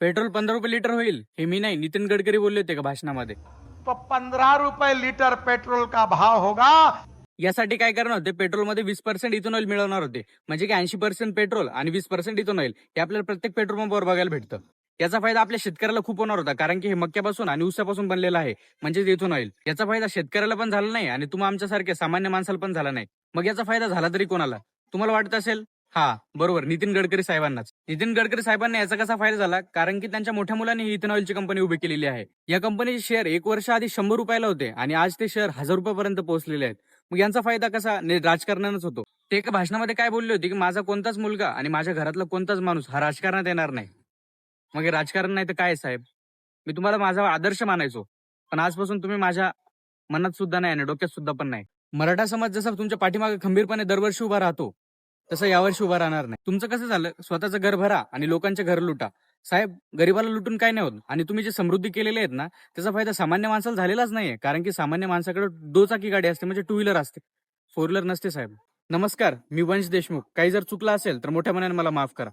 Petrol 15 रुपये litre होईल हे मी नाही, नितीन गडकरी बोलले होते का भाषणामध्ये. तो 15 रुपए लीटर पेट्रोल का भाव होगा। यासाठी काय करणार होते, पेट्रोलमध्ये 20% इथेनॉल मिळवणार होते. म्हणजे की 80% पेट्रोल आणि 20% इथेनॉल हे आपल्याला प्रत्येक पेट्रोल पंपावर बघायला भेटतं. याचा फायदा आपल्या शेतकऱ्याला खूप होणार होता, कारण की हे मक्यापासून आणि ऊसापासून बनलेलं आहे, म्हणजेच इथेनॉल. याचा फायदा शेतकऱ्याला पण झाला नाही आणि तुम्हा आमच्यासारख्या सामान्य माणसाला पण झाला नाही. मग याचा फायदा झाला तरी कोणाला? तुम्हाला वाटत असेल, हा बरोबर, नितीन गडकरी साहेबांनाच. नितीन गडकरी साहेबांना याचा कसा फायदा झाला, कारण की त्यांच्या मोठ्या मुलांनी ही इथेनॉलची कंपनी उभी केलेली आहे. या कंपनीचे शेअर 1 वर्ष आधी 100 रुपयाला होते आणि आज ते शेअर 1000 रुपयापर्यंत पोहोचलेले आहेत. मग यांचा फायदा कसा? राजकारणानंच होतो. ते एका भाषणामध्ये काय बोलले होते, की माझा कोणताच मुलगा आणि माझ्या घरातला कोणताच माणूस हा राजकारणात येणार नाही. मग हे राजकारण नाही तर काय साहेब? मी तुम्हाला माझा आदर्श मानायचो, पण आजपासून तुम्ही माझ्या मनात सुद्धा नाही आणि डोक्यात सुद्धा पण नाही. मराठा समाज जसा तुमच्या पाठीमागे खंबीरपणे दरवर्षी उभा राहतो, तसं यावर्षी उभा राहणार नाही. तुमचं कसं झालं, स्वतःचं घर भरा आणि लोकांचे घर लुटा. साहेब, गरीबाला लुटून काय नाही होत. आणि तुम्ही जे समृद्धी केलेले आहेत ना, त्याचा फायदा सामान्य माणसाला झालेलाच नाहीये, कारण की सामान्य माणसाकडे दुचाकी गाडी असते, म्हणजे टू व्हीलर असते, फोर व्हीलर नसते साहेब. नमस्कार, मी वंश देशमुख. काही जर चुकलं असेल तर मोठ्या मनाने मला माफ करा.